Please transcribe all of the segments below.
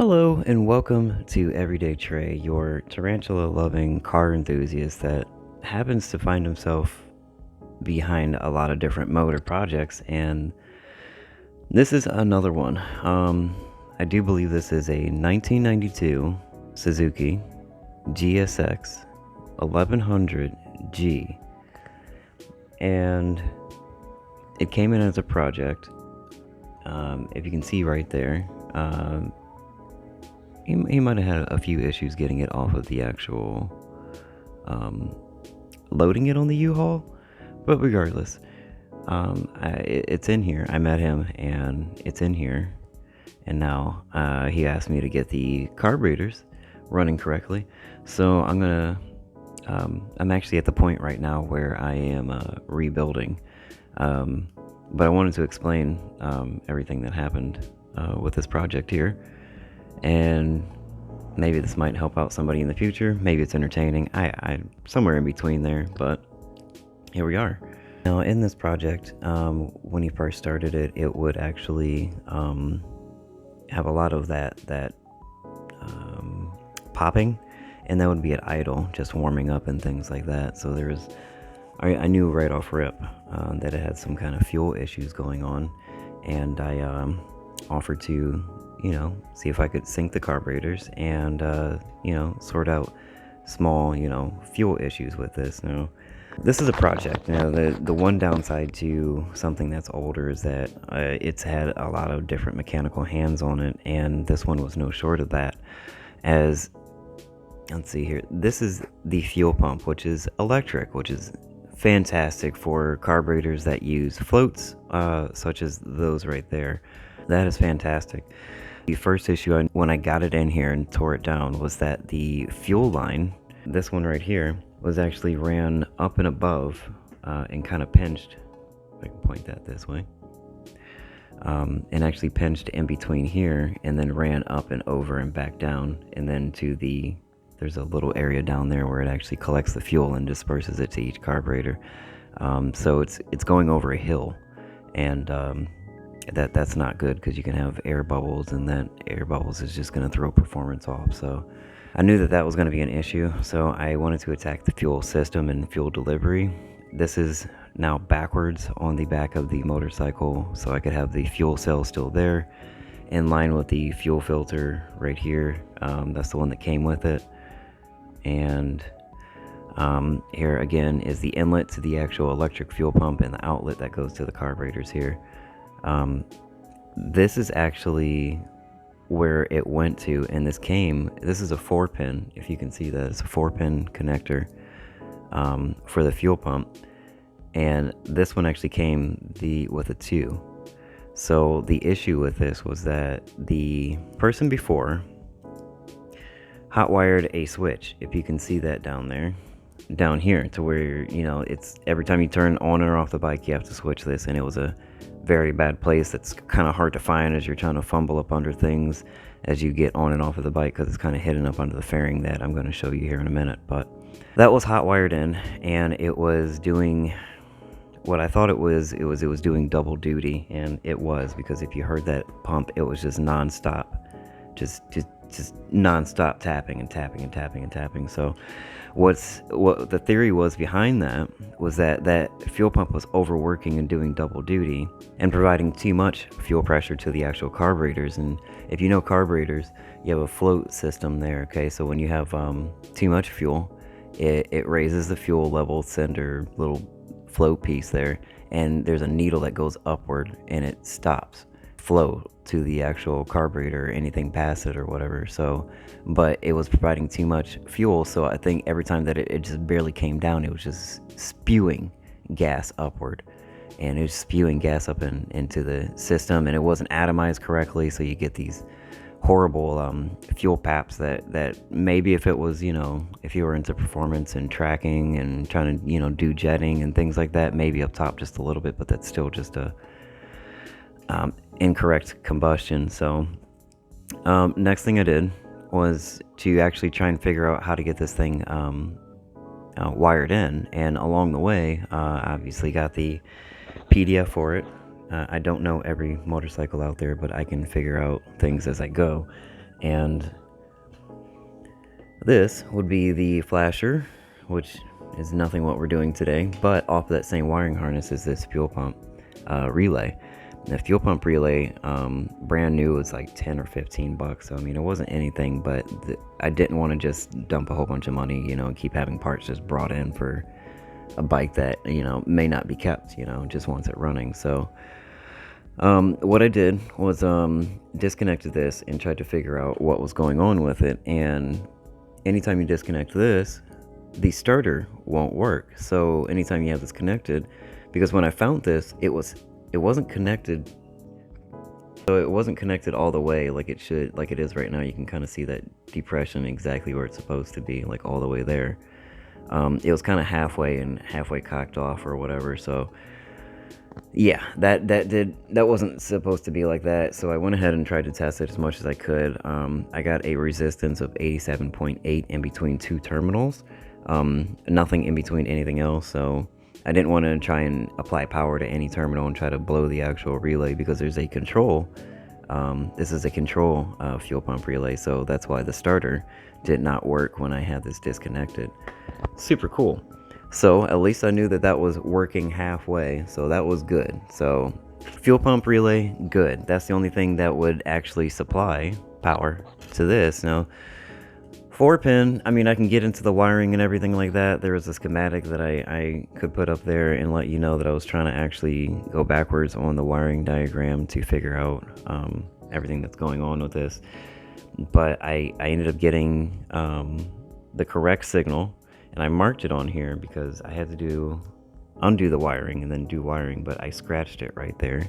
Hello and welcome to Everyday Trey, your tarantula-loving car enthusiast that happens to find himself behind a lot of different motor projects, and this is another one. I do believe this is a 1992 Suzuki GSX 1100G, and it came in as a project. If you can see right there, he might have had a few issues getting it off of the actual loading it on the U-Haul, but regardless, it's in here. I met him and it's in here, and now he asked me to get the carburetors running correctly. So I'm actually at the point right now where I am rebuilding, but I wanted to explain everything that happened with this project here. And maybe this might help out somebody in the future. Maybe it's entertaining. I somewhere in between there, but here we are. Now in this project, when he first started it, it would actually have a lot of that popping, and that would be at idle, just warming up and things like that. So I knew right off rip that it had some kind of fuel issues going on, and I offered to see if I could sync the carburetors and, sort out small, fuel issues with this. Now, this is a project. Now, the one downside to something that's older is that it's had a lot of different mechanical hands on it, and this one was no short of that. Let's see here. This is the fuel pump, which is electric, which is fantastic for carburetors that use floats, such as those right there. That is fantastic. The first issue when I got it in here and tore it down was that the fuel line, this one right here, was actually ran up and above and kind of pinched. If I can point that this way. And actually pinched in between here and then ran up and over and back down. And then there's a little area down there where it actually collects the fuel and disperses it to each carburetor. So it's going over a hill, and that's not good because you can have air bubbles, and that air bubbles is just going to throw performance off. So I knew that was going to be an issue, so I wanted to attack the fuel system and fuel delivery. This is now backwards on the back of the motorcycle, so I could have the fuel cell still there in line with the fuel filter right here. That's the one that came with it. And here again is the inlet to the actual electric fuel pump and the outlet that goes to the carburetors here. This is actually where it went to, and this is a 4-pin, if you can see that. It's a 4-pin connector for the fuel pump, and this one actually came with a 2. So the issue with this was that the person before hot wired a switch, if you can see that down here, to where it's every time you turn on or off the bike you have to switch this, and it was a very bad place that's kind of hard to find as you're trying to fumble up under things as you get on and off of the bike, because it's kind of hidden up under the fairing that I'm going to show you here in a minute. But that was hot wired in, and it was doing what I thought it was doing double duty, and it was, because if you heard that pump, it was just non-stop, just non-stop tapping and tapping and tapping and tapping. So what the theory was behind that was that fuel pump was overworking and doing double duty and providing too much fuel pressure to the actual carburetors. And if you know carburetors, you have a float system there, okay? So when you have too much fuel, it raises the fuel level sender little float piece there, and there's a needle that goes upward and it stops flow to the actual carburetor or anything past it or whatever. So, but it was providing too much fuel, so I think every time that it just barely came down, it was just spewing gas upward, and it was spewing gas up into the system, and it wasn't atomized correctly, so you get these horrible fuel paps that maybe if it was, if you were into performance and tracking and trying to do jetting and things like that, maybe up top just a little bit, but that's still just a incorrect combustion. So next thing I did was to actually try and figure out how to get this thing wired in, and along the way obviously got the PDF for it. I don't know every motorcycle out there, but I can figure out things as I go. And this would be the flasher, which is nothing what we're doing today, but off of that same wiring harness is this fuel pump relay. The fuel pump relay, brand new, was like 10 or 15 bucks. So I mean, it wasn't anything, but I didn't want to just dump a whole bunch of money, you know, and keep having parts just brought in for a bike that, you know, may not be kept, you know, just wants it running. So what I did was disconnected this and tried to figure out what was going on with it. And anytime you disconnect this, the starter won't work. So anytime you have this connected, because when I found this, it wasn't connected. So it wasn't connected all the way like it should, like it is right now. You can kind of see that depression exactly where it's supposed to be, like all the way there. It was kind of halfway and halfway cocked off or whatever. So yeah, that wasn't supposed to be like that. So I went ahead and tried to test it as much as I could. I got a resistance of 87.8 in between two terminals. Nothing in between anything else. So I didn't want to try and apply power to any terminal and try to blow the actual relay, because there's a control. This is a control fuel pump relay, so that's why the starter did not work when I had this disconnected. Super cool. So at least I knew that that was working halfway, so that was good. So fuel pump relay, good. That's the only thing that would actually supply power to this. Now, 4-pin, I mean, I can get into the wiring and everything like that. There was a schematic that I could put up there and let you know that I was trying to actually go backwards on the wiring diagram to figure out everything that's going on with this. But I ended up getting the correct signal, and I marked it on here because I had to undo the wiring and then do wiring, but I scratched it right there.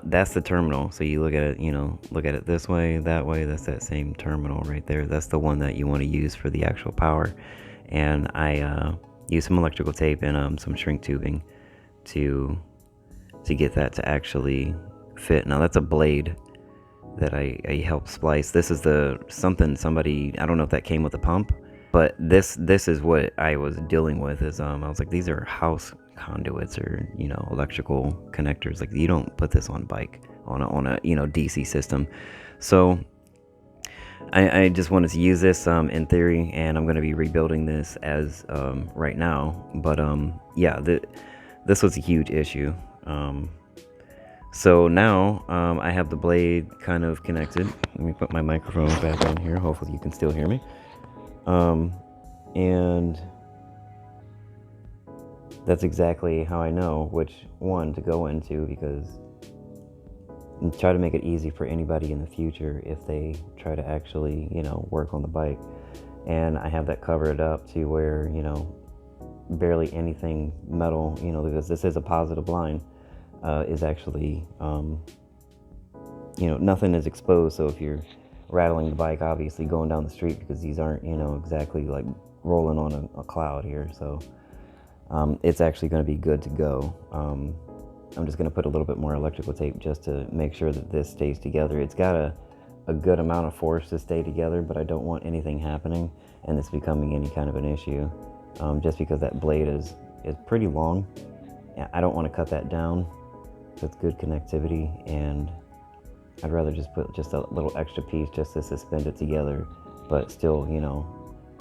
That's the terminal. So you look at it, you know, look at it this way, that way. That's that same terminal right there. That's the one that you want to use for the actual power. And I used some electrical tape and some shrink tubing to get that to actually fit. Now that's a blade that I helped splice. This is somebody, I don't know if that came with a pump, but this is what I was dealing with. Is I was like, these are house conduits or, you know, electrical connectors. Like, you don't put this on bike on a you know, DC system. So I just wanted to use this in theory, and I'm going to be rebuilding this as right now. But yeah, this was a huge issue. So now I have the blade kind of connected. Let me put my microphone back on here. Hopefully you can still hear me. And that's exactly how I know which one to go into, because try to make it easy for anybody in the future if they try to actually, you know, work on the bike. And I have that covered up to where, you know, barely anything metal, you know, because this is a positive line, is actually, you know, nothing is exposed. So if you're rattling the bike, obviously going down the street, because these aren't, you know, exactly like rolling on a cloud here. So it's actually going to be good to go. I'm just going to put a little bit more electrical tape just to make sure that this stays together. It's got a good amount of force to stay together, but I don't want anything happening and it's becoming any kind of an issue, just because that blade is pretty long. I don't want to cut that down. So it's good connectivity, and I'd rather just put just a little extra piece just to suspend it together, but still, you know,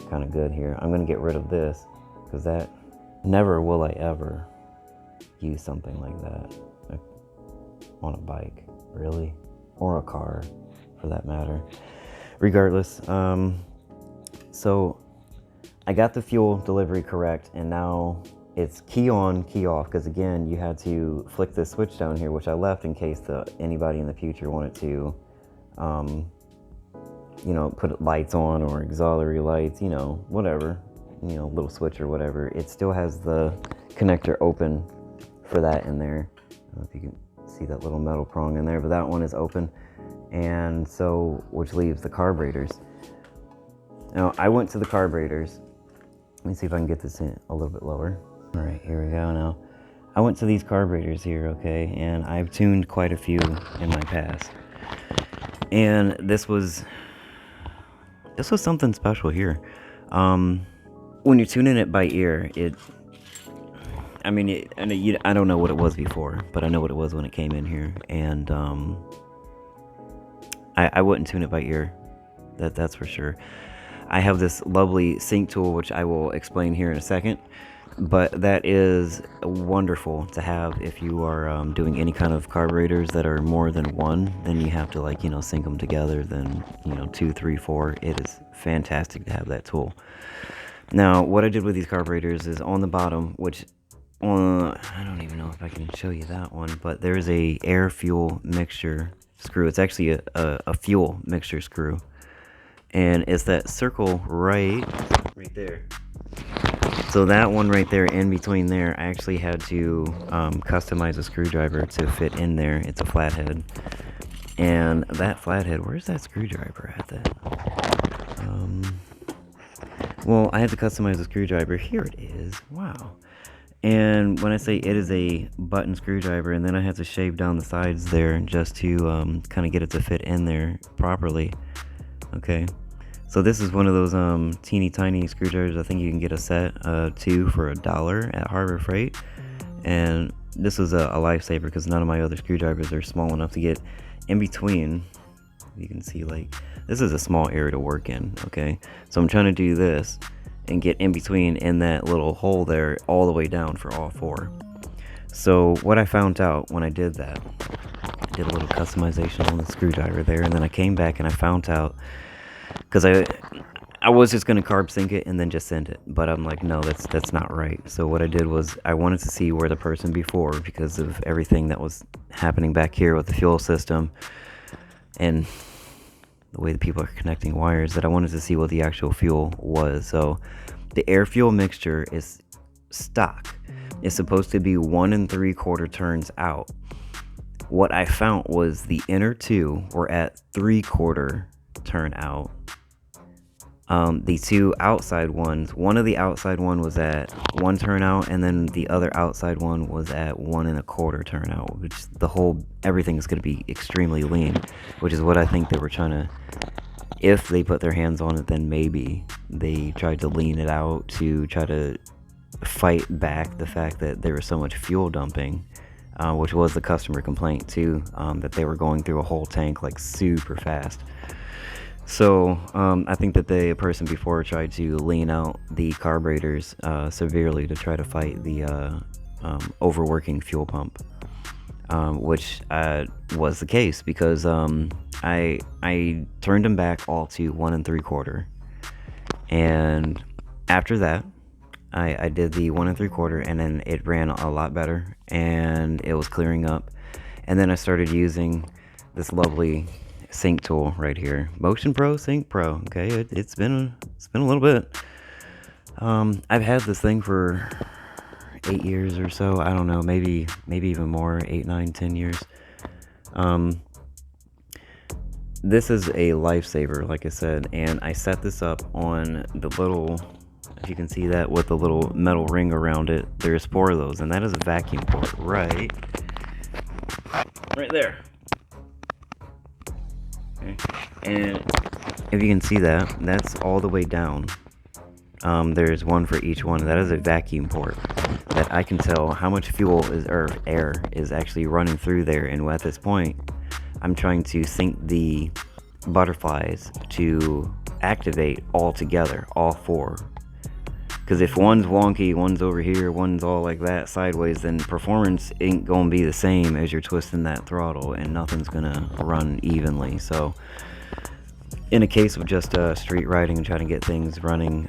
kind of good here. I'm going to get rid of this, because that, never will I ever use something like that on a bike, really, or a car for that matter. Regardless, so I got the fuel delivery correct, and now it's key on, key off, because again, you had to flick this switch down here, which I left in case anybody in the future wanted to, you know, put lights on or auxiliary lights, you know, whatever, you know, little switch or whatever. It still has the connector open for that in there. I don't know if you can see that little metal prong in there, but that one is open. And so, which leaves the carburetors. Now, I went to the carburetors. Let me see if I can get this in a little bit lower. All right, here we go now. I went to these carburetors here, okay, and I've tuned quite a few in my past. And this was something special here. When you're tuning it by ear, I don't know what it was before, but I know what it was when it came in here. And I wouldn't tune it by ear. That's for sure. I have this lovely sync tool, which I will explain here in a second. But that is wonderful to have if you are doing any kind of carburetors that are more than one. Then you have to, like, you know, sync them together. Then, you know, 2, 3, 4. It is fantastic to have that tool. Now, what I did with these carburetors is on the bottom, which I don't even know if I can show you that one, but there's a air fuel mixture screw. It's actually a fuel mixture screw, and it's that circle right there. So that one right there, in between there, I actually had to customize a screwdriver to fit in there. It's a flathead, and that flathead, where's that screwdriver at then? Well, I had to customize the screwdriver. Here it is. Wow. And when I say it is a button screwdriver, and then I had to shave down the sides there just to kind of get it to fit in there properly. Okay. So this is one of those teeny tiny screwdrivers. I think you can get a set 2 for $1 at Harbor Freight. And this is a lifesaver because none of my other screwdrivers are small enough to get in between. You can see, like, this is a small area to work in, okay? So I'm trying to do this and get in between in that little hole there all the way down for all 4. So what I found out when I did that, I did a little customization on the screwdriver there, and then I came back and I found out, because I was just going to carb sync it and then just send it, but I'm like, no, that's not right. So what I did was I wanted to see where the person before, because of everything that was happening back here with the fuel system and the way the people are connecting wires, that I wanted to see what the actual fuel was. So the air fuel mixture is stock. It's supposed to be 1 3/4 turns out. What I found was the inner 2 were at 3/4 turn out. The 2 outside ones, one of the outside one was at 1 turnout, and then the other outside one was at 1 1/4 turnout, which everything is going to be extremely lean, which is what I think they were trying to, if they put their hands on it, then maybe they tried to lean it out to try to fight back the fact that there was so much fuel dumping, which was the customer complaint too, that they were going through a whole tank like super fast. So I think that the person before tried to lean out the carburetors severely to try to fight the overworking fuel pump, which was the case, because I turned them back all to 1 3/4, and after that I did the 1 3/4, and then it ran a lot better and it was clearing up. And then I started using this lovely sync tool right here, Motion Pro Sync Pro. Okay, it's been a little bit. I've had this thing for 8 years or so. I don't know, maybe even more, 8, 9, 10 years. This is a lifesaver, like I said, and I set this up on the little, if you can see that, with the little metal ring around it. There's 4 of those, and that is a vacuum port right there. Okay. And if you can see that, that's all the way down. There's one for each one. That is a vacuum port that I can tell how much fuel or air is actually running through there. And at this point, I'm trying to sync the butterflies to activate all together, all 4. Because if one's wonky, one's over here, one's all like that sideways, then performance ain't gonna be the same as you're twisting that throttle, and nothing's gonna run evenly. So in a case of just street riding and trying to get things running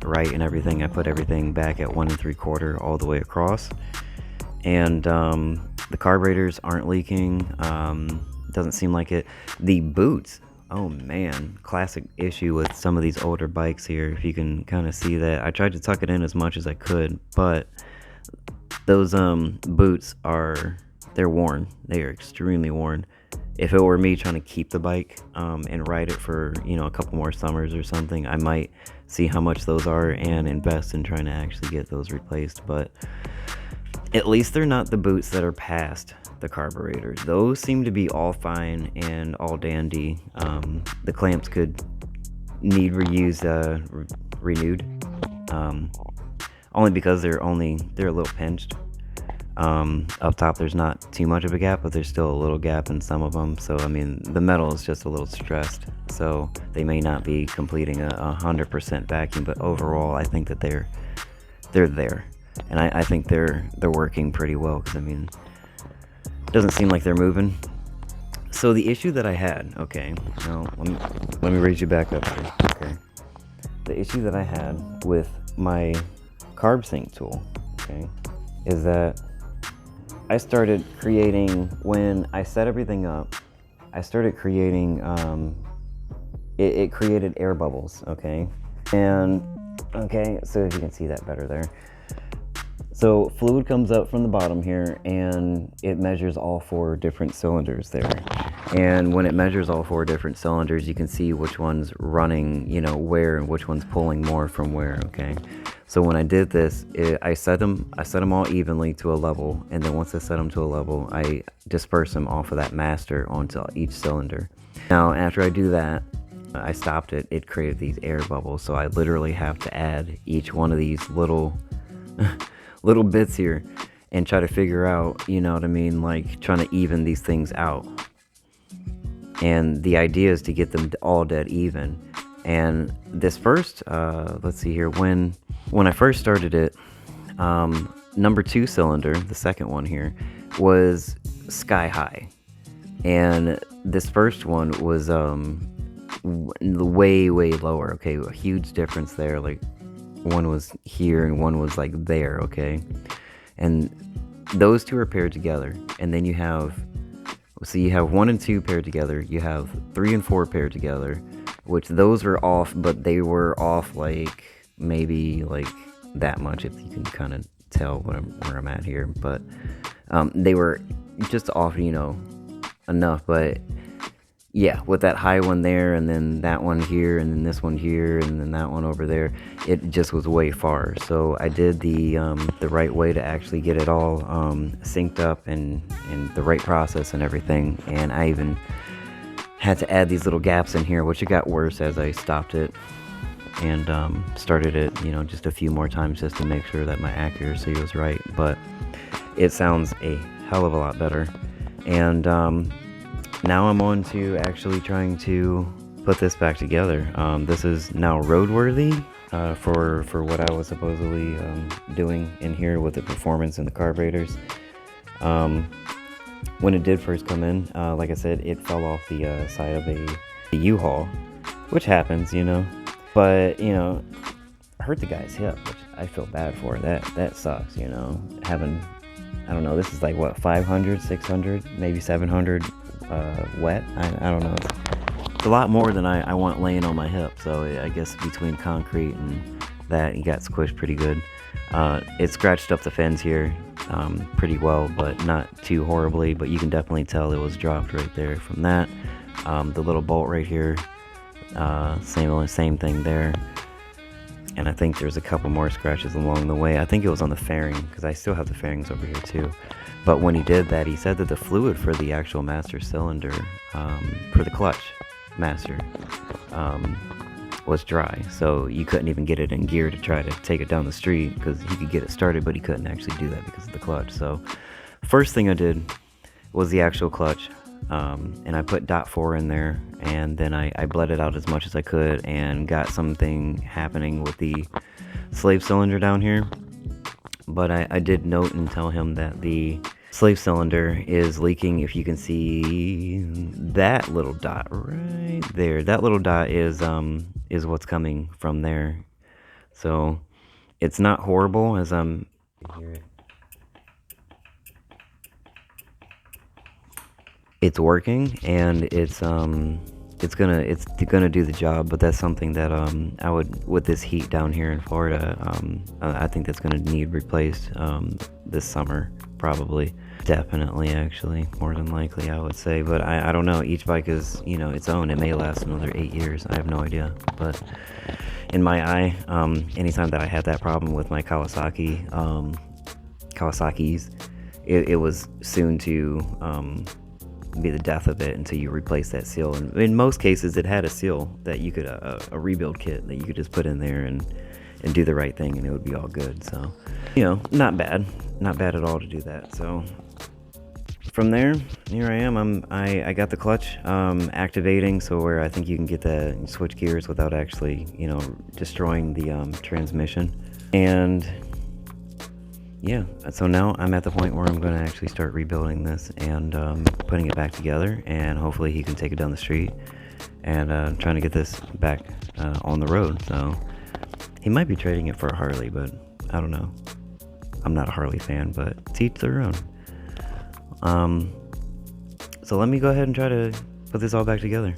right and everything, I put everything back at 1 3/4 all the way across. And the carburetors aren't leaking. Doesn't seem like it. The boots, oh man, classic issue with some of these older bikes here. If you can kind of see that, I tried to tuck it in as much as I could, but those boots they're worn. They are extremely worn. If it were me trying to keep the bike and ride it for, a couple more summers or something, I might see how much those are and invest in trying to actually get those replaced. But at least they're not the boots that are past the carburetors. Those seem to be all fine and all dandy. The clamps could need renewed, only because they're a little pinched. Up top there's not too much of a gap, but there's still a little gap in some of them. So I mean, the metal is just a little stressed, so they may not be completing a 100% vacuum, but overall I think that they're there, and I think they're working pretty well, because I mean, it doesn't seem like they're moving. So the issue that I had, okay, now let me raise you back up here, okay. The issue that I had with my carb sync tool, okay, is that I started creating, when I set everything up, I started creating, it created air bubbles, okay, and, okay, so if you can see that better there. So fluid comes up from the bottom here, and it measures all 4 different cylinders there. And when it measures all 4 different cylinders, you can see which one's running, you know, where, and which one's pulling more from where, okay? So when I did this, I set them all evenly to a level, and then once I set them to a level, I disperse them off of that master onto each cylinder. Now, after I do that, I stopped it. It created these air bubbles, so I literally have to add each one of these little little bits here and try to figure out, you know what I mean, like trying to even these things out. And the idea is to get them all dead even. And this first, let's see here, when I first started it, number 2 cylinder, the second one here, was sky high. And this first one was way lower, okay, a huge difference there, like one was here and one was like there, okay, and those 2 are paired together, and then you have 1 and 2 paired together, you have 3 and 4 paired together, which those are off, but they were off like maybe like that much, if you can kind of tell where I'm at here, but they were just off, you know, enough. But yeah, with that high one there, and then that one here, and then this one here, and then that one over there, it just was way far. So I did the right way to actually get it all synced up and the right process and everything. And I even had to add these little gaps in here, which it got worse as I stopped it and started it, you know, just a few more times just to make sure that my accuracy was right. But it sounds a hell of a lot better. And now I'm on to actually trying to put this back together. This is now roadworthy for what I was supposedly doing in here with the performance and the carburetors. When it did first come in, like I said, it fell off the side of a U-Haul, which happens, you know. But, you know, hurt the guy's hip, which I feel bad for. That sucks, you know. Having, I don't know, this is like what, 500, 600, maybe 700 wet. I don't know. It's a lot more than I want laying on my hip. So I guess between concrete and that, he got squished pretty good. It scratched up the fins here pretty well, but not too horribly. But you can definitely tell it was dropped right there from that. The little bolt right here, same thing there. And I think there's a couple more scratches along the way. I think it was on the fairing, because I still have the fairings over here too. But when he did that, he said that the fluid for the actual master cylinder, for the clutch master, was dry. So you couldn't even get it in gear to try to take it down the street, because he could get it started, but he couldn't actually do that because of the clutch. So first thing I did was the actual clutch. And I put .4 in there, and then I bled it out as much as I could, and got something happening with the slave cylinder down here. But I did note and tell him that the slave cylinder is leaking. If you can see that little dot right there, that little dot is what's coming from there. So it's not horrible, as I'm hear it. It's working, and it's gonna do the job. But that's something that I would, with this heat down here in Florida, I think that's gonna need replaced this summer, probably, definitely, actually, more than likely, I would say. But I don't know, each bike is, you know, its own. It may last another 8 years, I have no idea. But in my eye, anytime that I had that problem with my Kawasaki's, it was soon to be the death of it until you replace that seal. And in most cases, it had a seal that you could, a rebuild kit that you could just put in there, and and do the right thing, and it would be all good. So, not bad at all to do that. So from there, here I am. I got the clutch activating, so where I think you can get the switch gears without actually destroying the transmission. And yeah, so now I'm at the point where I'm going to actually start rebuilding this and putting it back together, and hopefully he can take it down the street, and trying to get this back on the road. So he might be trading it for a Harley, but I don't know. I'm not a Harley fan, but to each their own. So let me go ahead and try to put this all back together.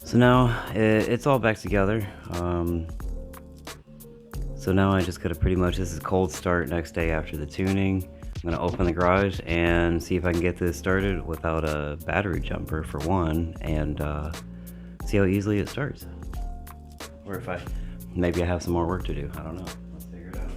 So now it's all back together. So now I just gotta this is cold start next day after the tuning. I'm gonna open the garage and see if I can get this started without a battery jumper for one, and see how easily it starts. Or if maybe I have some more work to do, I don't know. Let's figure it out.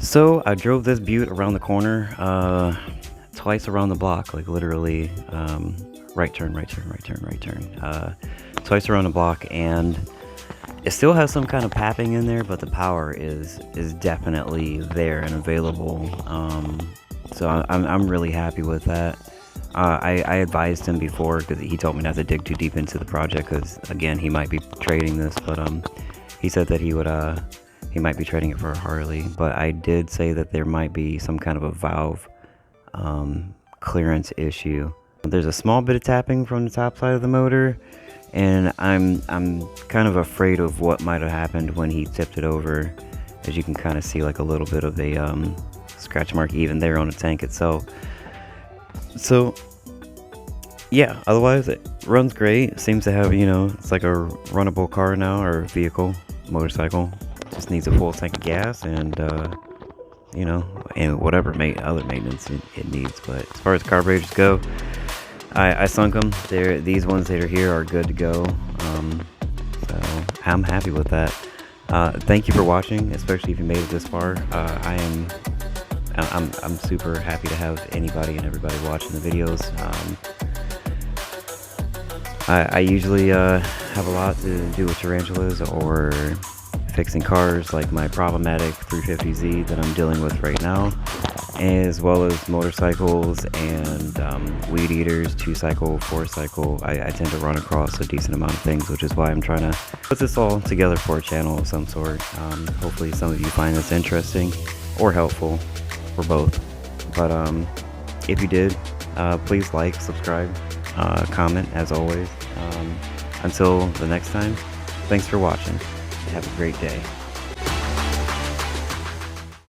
So I drove this Butte around the corner, twice around the block, like literally, right turn, twice around the block, and it still has some kind of papping in there, but the power is definitely there and available. So I'm really happy with that. I advised him before, because he told me not to dig too deep into the project, because again, he might be trading this, but he said that he might be trading it for a Harley. But I did say that there might be some kind of a valve clearance issue. There's a small bit of tapping from the top side of the motor, and I'm kind of afraid of what might have happened when he tipped it over. As you can kind of see, like a little bit of a scratch mark even there on the tank itself. So yeah, otherwise it runs great. Seems to have, it's like a runnable car now, or vehicle, motorcycle. Just needs a full tank of gas and and whatever other maintenance it needs. But as far as carburetors go, I sunk them. These ones that are here are good to go. So I'm happy with that. Thank you for watching, especially if you made it this far. I'm super happy to have anybody and everybody watching the videos. I usually have a lot to do with tarantulas or fixing cars, like my problematic 350Z that I'm dealing with right now, as well as motorcycles and weed eaters, 2-cycle, 4-cycle. I tend to run across a decent amount of things, which is why I'm trying to put this all together for a channel of some sort. Hopefully some of you find this interesting or helpful, or both. But if you did, please like, subscribe, comment as always. Until the next time, thanks for watching. Have a great day.